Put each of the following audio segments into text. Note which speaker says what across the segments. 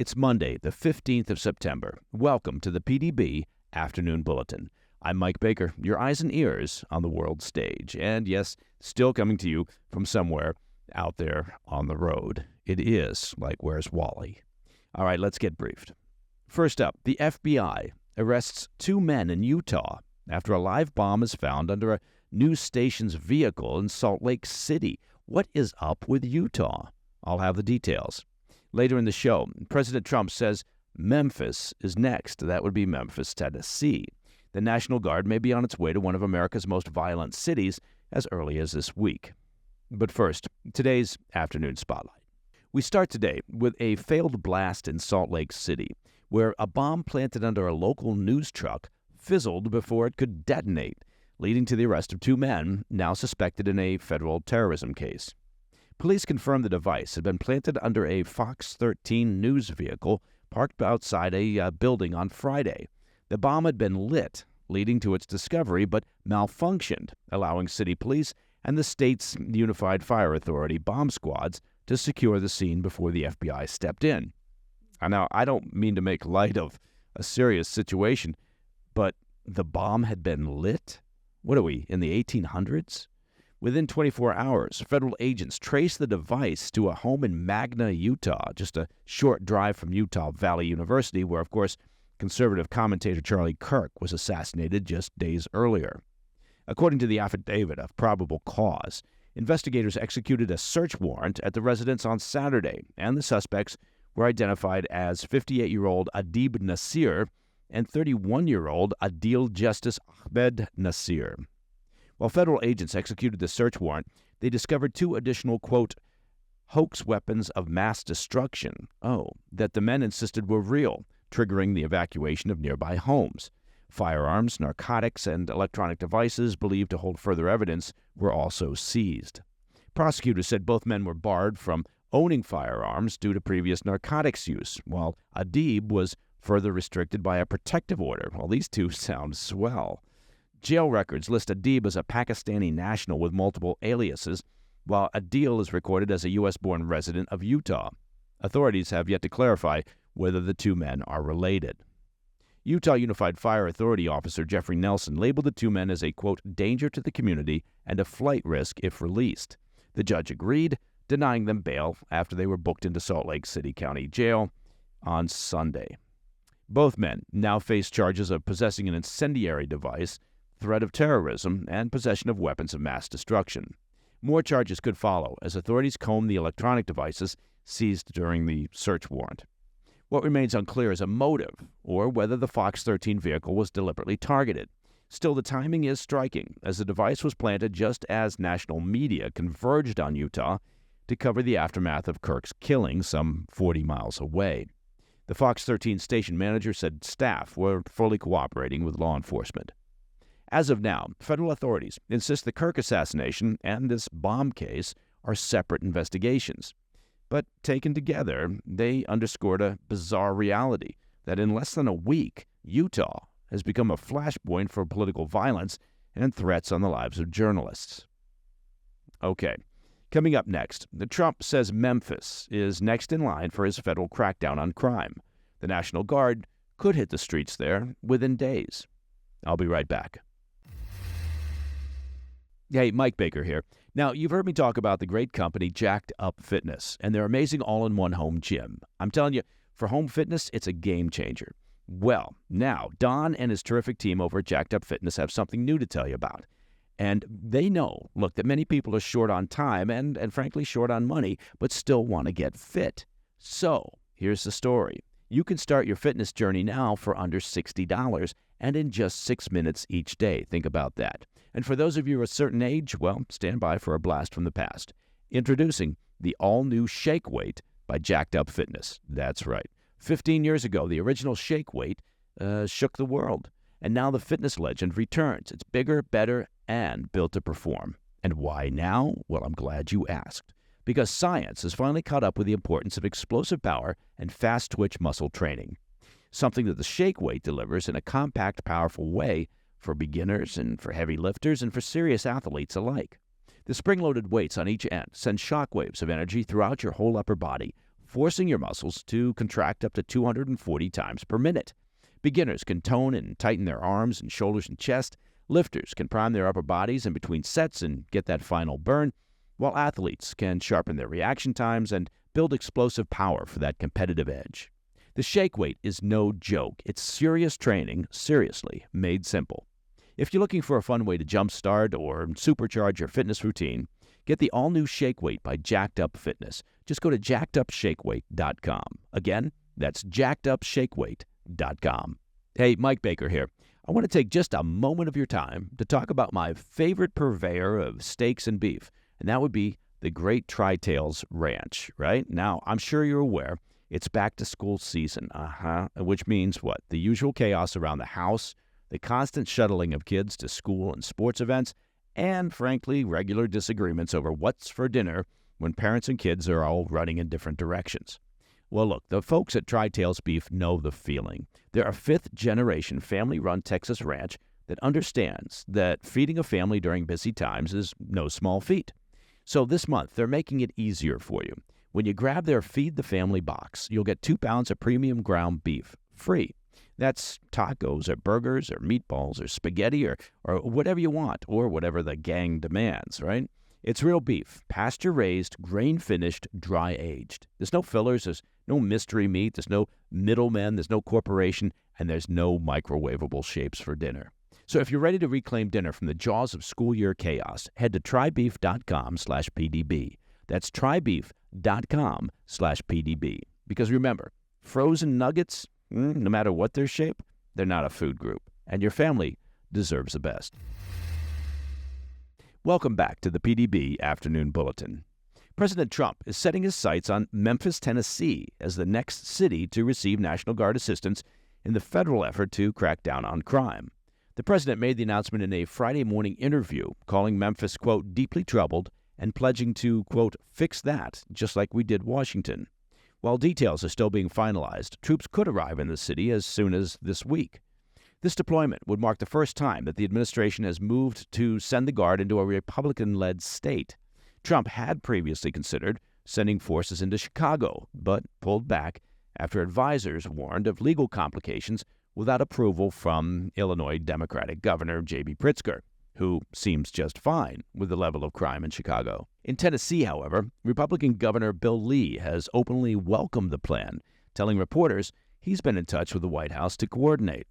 Speaker 1: It's Monday, the 15th of September. Welcome to the PDB Afternoon Bulletin. I'm Mike Baker, your eyes and ears on the world stage. And yes, still coming to you from somewhere out there on the road. It is like Where's Wally? All right, let's get briefed. First up, the FBI arrests two men in Utah after a live bomb is found under a news station's vehicle in Salt Lake City. What is up with Utah? I'll have the details. Later in the show, President Trump says Memphis is next. That would be Memphis, Tennessee. The National Guard may be on its way to one of America's most violent cities as early as this week. But first, today's afternoon spotlight. We start today with a failed blast in Salt Lake City, where a bomb planted under a local news truck fizzled before it could detonate, leading to the arrest of two men now suspected in a federal terrorism case. Police confirmed the device had been planted under a Fox 13 news vehicle parked outside a building on Friday. The bomb had been lit, leading to its discovery, but malfunctioned, allowing city police and the state's Unified Fire Authority bomb squads to secure the scene before the FBI stepped in. Now, I don't mean to make light of a serious situation, but the bomb had been lit? What are we, in the 1800s? Within 24 hours, federal agents traced the device to a home in Magna, Utah, just a short drive from Utah Valley University, where, of course, conservative commentator Charlie Kirk was assassinated just days earlier. According to the affidavit of probable cause, investigators executed a search warrant at the residence on Saturday, and the suspects were identified as 58-year-old Adib Nasir and 31-year-old Adil Justice Ahmed Nasir. While federal agents executed the search warrant, they discovered two additional, quote, hoax weapons of mass destruction, that the men insisted were real, triggering the evacuation of nearby homes. Firearms, narcotics, and electronic devices believed to hold further evidence were also seized. Prosecutors said both men were barred from owning firearms due to previous narcotics use, while Adib was further restricted by a protective order. Well, these two sound swell. Jail records list Adib as a Pakistani national with multiple aliases, while Adil is recorded as a U.S.-born resident of Utah. Authorities have yet to clarify whether the two men are related. Utah Unified Fire Authority officer Jeffrey Nelson labeled the two men as a, quote, danger to the community and a flight risk if released. The judge agreed, denying them bail after they were booked into Salt Lake City County Jail on Sunday. Both men now face charges of possessing an incendiary device, threat of terrorism, and possession of weapons of mass destruction. More charges could follow as authorities comb the electronic devices seized during the search warrant. What remains unclear is a motive, or whether the Fox 13 vehicle was deliberately targeted. Still, the timing is striking, as the device was planted just as national media converged on Utah to cover the aftermath of Kirk's killing some 40 miles away. The Fox 13 station manager said staff were fully cooperating with law enforcement. As of now, federal authorities insist the Kirk assassination and this bomb case are separate investigations. But taken together, they underscored a bizarre reality that in less than a week, Utah has become a flashpoint for political violence and threats on the lives of journalists. Okay, coming up next, Trump says Memphis is next in line for his federal crackdown on crime. The National Guard could hit the streets there within days. I'll be right back. Hey, Mike Baker here. Now, you've heard me talk about the great company Jacked Up Fitness and their amazing all-in-one home gym. I'm telling you, for home fitness, it's a game changer. Well, now, Don and his terrific team over at Jacked Up Fitness have something new to tell you about. And they know, look, that many people are short on time and frankly short on money, but still want to get fit. So, here's the story. You can start your fitness journey now for under $60 and in just 6 minutes each day. Think about that. And for those of you a certain age, well, stand by for a blast from the past. Introducing the all-new Shake Weight by Jacked Up Fitness. That's right. 15 years ago, the original Shake Weight shook the world. And now the fitness legend returns. It's bigger, better, and built to perform. And why now? Well, I'm glad you asked. Because science has finally caught up with the importance of explosive power and fast-twitch muscle training. Something that the Shake Weight delivers in a compact, powerful way for beginners and for heavy lifters and for serious athletes alike. The spring-loaded weights on each end send shockwaves of energy throughout your whole upper body, forcing your muscles to contract up to 240 times per minute. Beginners can tone and tighten their arms and shoulders and chest. Lifters can prime their upper bodies in between sets and get that final burn, while athletes can sharpen their reaction times and build explosive power for that competitive edge. The shake weight is no joke. It's serious training, seriously made simple. If you're looking for a fun way to jumpstart or supercharge your fitness routine, get the all-new Shake Weight by Jacked Up Fitness. Just go to jackedupshakeweight.com. Again, that's jackedupshakeweight.com. Hey, Mike Baker here. I want to take just a moment of your time to talk about my favorite purveyor of steaks and beef, and that would be the Great Tri-Tails Ranch, right? Now, I'm sure you're aware it's back-to-school season, which means what? The usual chaos around the house, the constant shuttling of kids to school and sports events, and, frankly, regular disagreements over what's for dinner when parents and kids are all running in different directions. Well, look, the folks at Tri-Tails Beef know the feeling. They're a fifth-generation family-run Texas ranch that understands that feeding a family during busy times is no small feat. So this month, they're making it easier for you. When you grab their Feed the Family box, you'll get 2 pounds of premium ground beef free. That's tacos or burgers or meatballs or spaghetti or whatever you want or whatever the gang demands, right? It's real beef, pasture-raised, grain-finished, dry-aged. There's no fillers, there's no mystery meat, there's no middlemen, there's no corporation, and there's no microwavable shapes for dinner. So if you're ready to reclaim dinner from the jaws of school year chaos, head to trybeef.com/PDB. That's trybeef.com/PDB. Because remember, frozen nuggets, no matter what their shape, they're not a food group, and your family deserves the best. Welcome back to the PDB Afternoon Bulletin. President Trump is setting his sights on Memphis, Tennessee, as the next city to receive National Guard assistance in the federal effort to crack down on crime. The president made the announcement in a Friday morning interview, calling Memphis, quote, deeply troubled, and pledging to, quote, fix that, just like we did Washington. While details are still being finalized, troops could arrive in the city as soon as this week. This deployment would mark the first time that the administration has moved to send the Guard into a Republican-led state. Trump had previously considered sending forces into Chicago, but pulled back after advisors warned of legal complications without approval from Illinois Democratic Governor J.B. Pritzker, who seems just fine with the level of crime in Chicago. In Tennessee, however, Republican Governor Bill Lee has openly welcomed the plan, telling reporters he's been in touch with the White House to coordinate.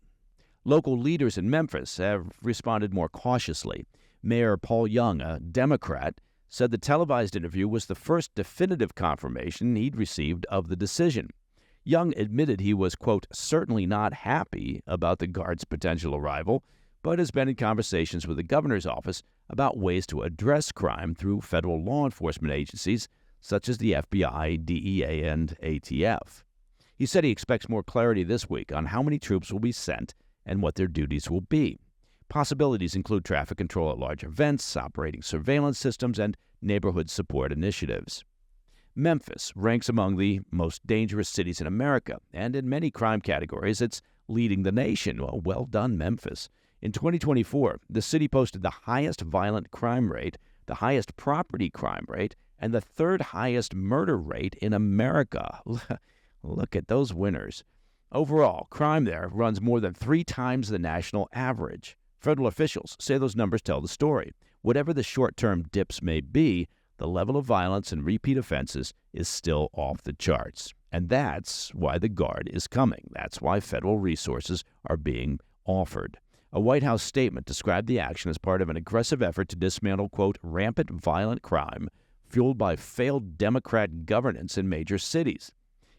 Speaker 1: Local leaders in Memphis have responded more cautiously. Mayor Paul Young, a Democrat, said the televised interview was the first definitive confirmation he'd received of the decision. Young admitted he was, quote, certainly not happy about the Guard's potential arrival, but has been in conversations with the governor's office about ways to address crime through federal law enforcement agencies such as the FBI, DEA, and ATF. He said he expects more clarity this week on how many troops will be sent and what their duties will be. Possibilities include traffic control at large events, operating surveillance systems, and neighborhood support initiatives. Memphis ranks among the most dangerous cities in America, and in many crime categories, it's leading the nation. Well done, Memphis. In 2024, the city posted the highest violent crime rate, the highest property crime rate, and the third highest murder rate in America. Look at those winners. Overall, crime there runs more than 3 times the national average. Federal officials say those numbers tell the story. Whatever the short-term dips may be, the level of violence and repeat offenses is still off the charts. And that's why the Guard is coming. That's why federal resources are being offered. A White House statement described the action as part of an aggressive effort to dismantle, quote, rampant violent crime fueled by failed Democrat governance in major cities.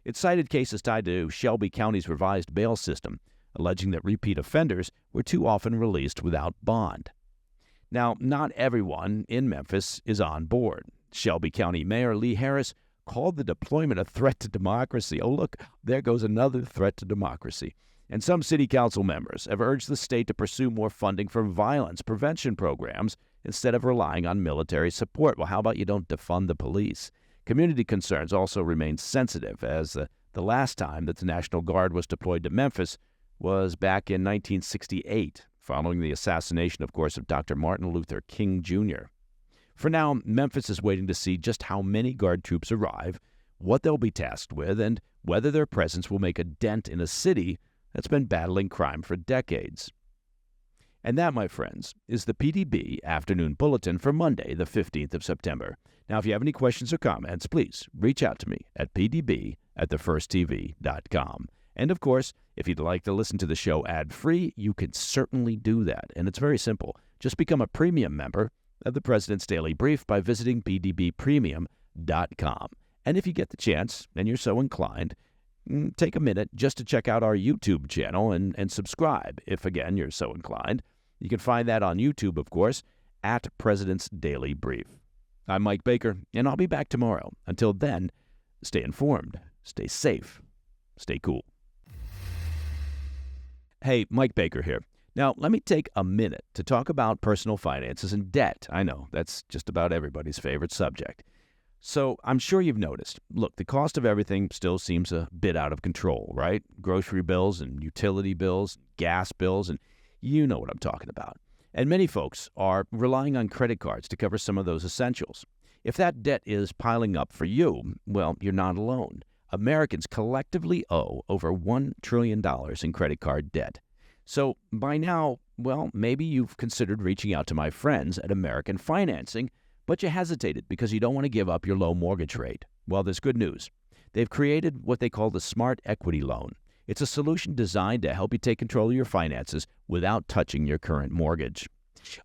Speaker 1: It cited cases tied to Shelby County's revised bail system, alleging that repeat offenders were too often released without bond. Now, not everyone in Memphis is on board. Shelby County Mayor Lee Harris called the deployment a threat to democracy. Oh, look, there goes another threat to democracy. And some city council members have urged the state to pursue more funding for violence prevention programs instead of relying on military support. Well, how about you don't defund the police? Community concerns also remain sensitive, as the last time that the National Guard was deployed to Memphis was back in 1968, following the assassination, of course, of Dr. Martin Luther King Jr. For now, Memphis is waiting to see just how many Guard troops arrive, what they'll be tasked with, and whether their presence will make a dent in a city that's been battling crime for decades. And that, my friends, is the PDB Afternoon Bulletin for Monday, the 15th of September. Now, if you have any questions or comments, please reach out to me at pdb@thefirsttv.com. And, of course, if you'd like to listen to the show ad-free, you can certainly do that. And it's very simple. Just become a premium member of the President's Daily Brief by visiting pdbpremium.com. And if you get the chance, and you're so inclined, take a minute just to check out our YouTube channel and subscribe, if, again, you're so inclined. You can find that on YouTube, of course, at President's Daily Brief. I'm Mike Baker, and I'll be back tomorrow. Until then, stay informed, stay safe, stay cool. Hey, Mike Baker here. Now, let me take a minute to talk about personal finances and debt. I know, that's just about everybody's favorite subject. So I'm sure you've noticed. Look, the cost of everything still seems a bit out of control, right? Grocery bills and utility bills, gas bills, and you know what I'm talking about. And many folks are relying on credit cards to cover some of those essentials. If that debt is piling up for you, well, you're not alone. Americans collectively owe over $1 trillion in credit card debt. So by now, well, maybe you've considered reaching out to my friends at American Financing, but you hesitated because you don't want to give up your low mortgage rate. Well, there's good news. They've created what they call the Smart Equity Loan. It's a solution designed to help you take control of your finances without touching your current mortgage.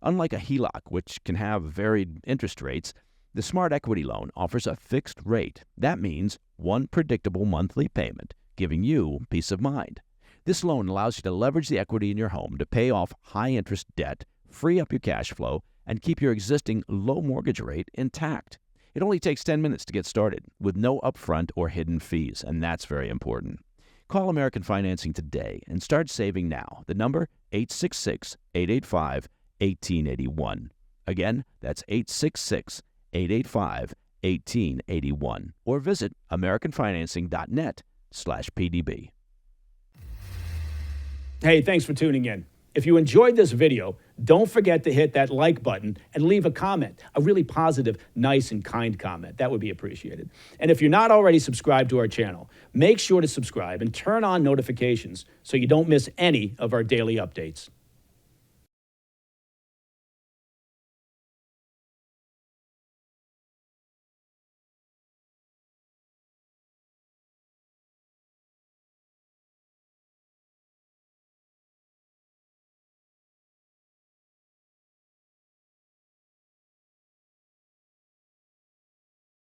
Speaker 1: Unlike a HELOC, which can have varied interest rates, the Smart Equity Loan offers a fixed rate. That means one predictable monthly payment, giving you peace of mind. This loan allows you to leverage the equity in your home to pay off high-interest debt, free up your cash flow, and keep your existing low mortgage rate intact. It only takes 10 minutes to get started, with no upfront or hidden fees, and that's very important. Call American Financing today and start saving now. The number, 866-885-1881. Again, that's 866-885-1881. Or visit americanfinancing.net/PDB.
Speaker 2: Hey, thanks for tuning in. If you enjoyed this video, don't forget to hit that like button and leave a comment, a really positive, nice, and kind comment. That would be appreciated. And if you're not already subscribed to our channel, make sure to subscribe and turn on notifications so you don't miss any of our daily updates.